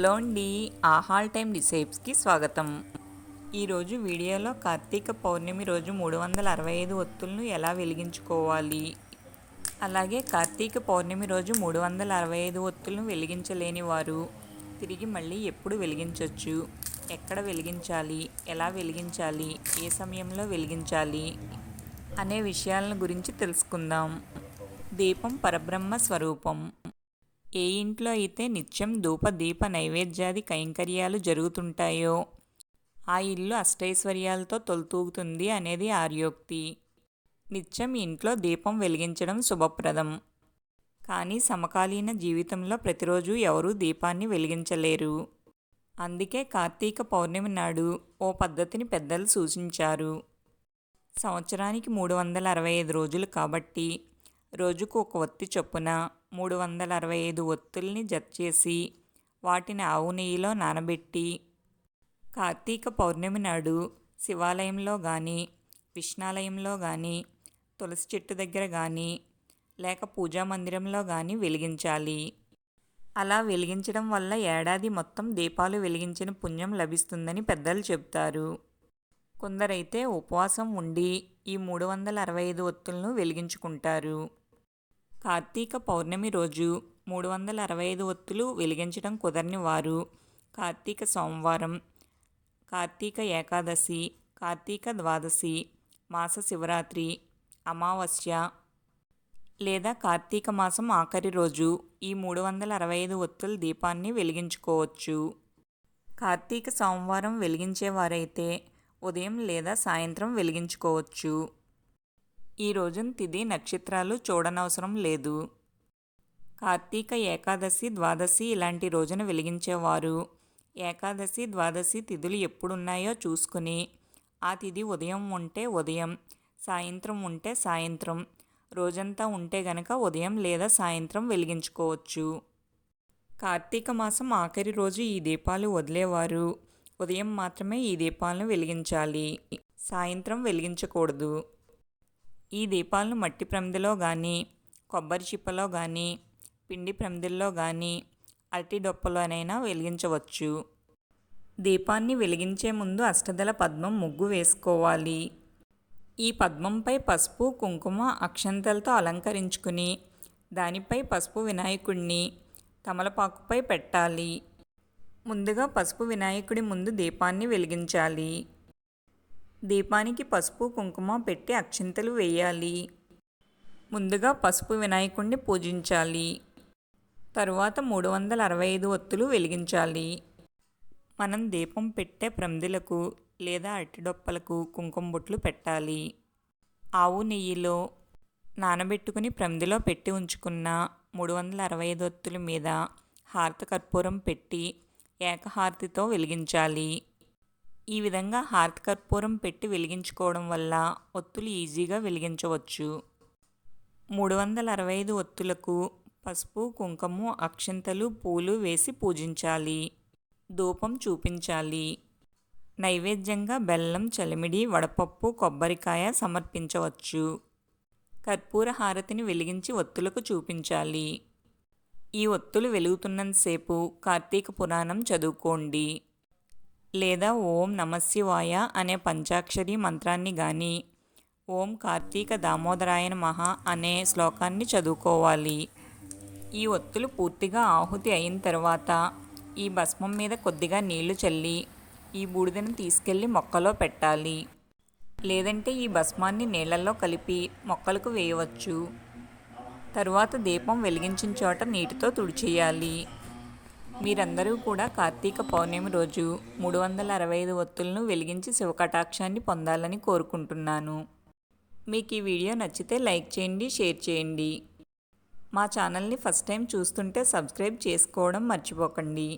Hello అండి, ఆహాల్ time డిసైప్స్కి స్వాగతం. ఈరోజు వీడియోలో కార్తీక పౌర్ణమి రోజు 365 ఒత్తులను ఎలా వెలిగించుకోవాలి, అలాగే కార్తీక పౌర్ణమి రోజు 365 ఒత్తులను వెలిగించలేని వారు తిరిగి మళ్ళీ ఎప్పుడు వెలిగించవచ్చు, ఎక్కడ వెలిగించాలి, ఎలా వెలిగించాలి, ఏ సమయంలో వెలిగించాలి అనే విషయాలను గురించి తెలుసుకుందాం. దీపం పరబ్రహ్మ స్వరూపం. ఏ ఇంట్లో అయితే నిత్యం ధూప దీప నైవేద్యాది కైంకర్యాలు జరుగుతుంటాయో ఆ ఇల్లు అష్టైశ్వర్యాలతో తొలతూగుతుంది అనేది ఆర్యోక్తి. నిత్యం ఇంట్లో దీపం వెలిగించడం శుభప్రదం. కానీ సమకాలీన జీవితంలో ప్రతిరోజు ఎవరూ దీపాన్ని వెలిగించలేరు. అందుకే కార్తీక పౌర్ణమి నాడు ఓ పద్ధతిని పెద్దలు సూచించారు. సంవత్సరానికి 365 రోజులు కాబట్టి రోజుకు ఒక ఒత్తి చొప్పున 365 ఒత్తుల్ని జతచేసి వాటిని ఆవు నెయ్యిలో నానబెట్టి కార్తీక పౌర్ణమి నాడు శివాలయంలో కానీ, విష్ణాలయంలో కానీ, తులసి చెట్టు దగ్గర కానీ, లేక పూజా మందిరంలో కానీ వెలిగించాలి. అలా వెలిగించడం వల్ల ఏడాది మొత్తం దీపాలు వెలిగించిన పుణ్యం లభిస్తుందని పెద్దలు చెబుతారు. కొందరైతే ఉపవాసం ఉండి ఈ 365 ఒత్తులను వెలిగించుకుంటారు. కార్తీక పౌర్ణమి రోజు 365 ఒత్తులు వెలిగించడం కుదరని వారు కార్తీక సోమవారం, కార్తీక ఏకాదశి, కార్తీక ద్వాదశి, మాస శివరాత్రి, అమావాస్య లేదా కార్తీక మాసం ఆఖరి రోజు ఈ 365 ఒత్తుల దీపాన్ని వెలిగించుకోవచ్చు. కార్తీక సోమవారం వెలిగించేవారైతే ఉదయం లేదా సాయంత్రం వెలిగించుకోవచ్చు. ఈ రోజున తిథి నక్షత్రాలు చూడనవసరం లేదు. కార్తీక ఏకాదశి, ద్వాదశి ఇలాంటి రోజున వెలిగించేవారు ఏకాదశి, ద్వాదశి తిథులు ఎప్పుడున్నాయో చూసుకుని ఆ తిథి ఉదయం ఉంటే ఉదయం, సాయంత్రం ఉంటే సాయంత్రం, రోజంతా ఉంటే గనక ఉదయం లేదా సాయంత్రం వెలిగించుకోవచ్చు. కార్తీక మాసం ఆఖరి రోజు ఈ దీపాలు వదిలేవారు ఉదయం మాత్రమే ఈ దీపాలను వెలిగించాలి, సాయంత్రం వెలిగించకూడదు. ఈ దీపాలను మట్టి ప్రమిదలో కానీ, కొబ్బరి చిప్పలో కానీ, పిండి ప్రమిదల్లో కానీ, అరటి డొప్పలోనైనా వెలిగించవచ్చు. దీపాన్ని వెలిగించే ముందు అష్టదళ పద్మం ముగ్గు వేసుకోవాలి. ఈ పద్మంపై పసుపు, కుంకుమ, అక్షంతలతో అలంకరించుకుని దానిపై పసుపు వినాయకుడిని తమలపాకుపై పెట్టాలి. ముందుగా పసుపు వినాయకుడి ముందు దీపాన్ని వెలిగించాలి. దీపానికి పసుపు కుంకుమ పెట్టి అక్షింతలు వేయాలి. ముందుగా పసుపు వినాయకుడిని పూజించాలి. తరువాత 365 ఒత్తులు వెలిగించాలి. మనం దీపం పెట్టే ప్రమిదలకు లేదా అరటిడొప్పలకు కుంకుమ బొట్లు పెట్టాలి. ఆవు నెయ్యిలో నానబెట్టుకుని ప్రమిదలో పెట్టి ఉంచుకున్న 365 ఒత్తుల మీద హారత కర్పూరం పెట్టి ఏకహారతితో వెలిగించాలి. ఈ విధంగా హారతి కర్పూరం పెట్టి వెలిగించుకోవడం వల్ల ఒత్తులు ఈజీగా వెలిగించవచ్చు. 365 ఒత్తులకు పసుపు, కుంకుమ, అక్షింతలు, పూలు వేసి పూజించాలి. ధూపం చూపించాలి. నైవేద్యంగా బెల్లం, చలిమిడి, వడపప్పు, కొబ్బరికాయ సమర్పించవచ్చు. కర్పూర హారతిని వెలిగించి ఒత్తులకు చూపించాలి. ఈ ఒత్తులు వెలుగుతున్నంతసేపు కార్తీక పురాణం చదువుకోండి. లేదా ఓం నమశివాయ అనే పంచాక్షరి మంత్రాన్ని కానీ, ఓం కార్తీక దామోదరాయ నమః అనే శ్లోకాన్ని చదువుకోవాలి. ఈ ఒత్తులు పూర్తిగా ఆహుతి అయిన తర్వాత ఈ భస్మం మీద కొద్దిగా నీళ్లు చల్లి ఈ బూడిదను తీసుకెళ్లి మొక్కలో పెట్టాలి. లేదంటే ఈ భస్మాన్ని నీళ్లలో కలిపి మొక్కలకు వేయవచ్చు. తరువాత దీపం వెలిగించిన చోట నీటితో తుడిచేయాలి. మీరందరూ కూడా కార్తీక పౌర్ణమి రోజు 365 ఒత్తులను వెలిగించి శివకటాక్షాన్ని పొందాలని కోరుకుంటున్నాను. మీకు ఈ వీడియో నచ్చితే లైక్ చేయండి, షేర్ చేయండి. మా ఛానల్ని ఫస్ట్ టైం చూస్తుంటే సబ్స్క్రైబ్ చేసుకోవడం మర్చిపోకండి.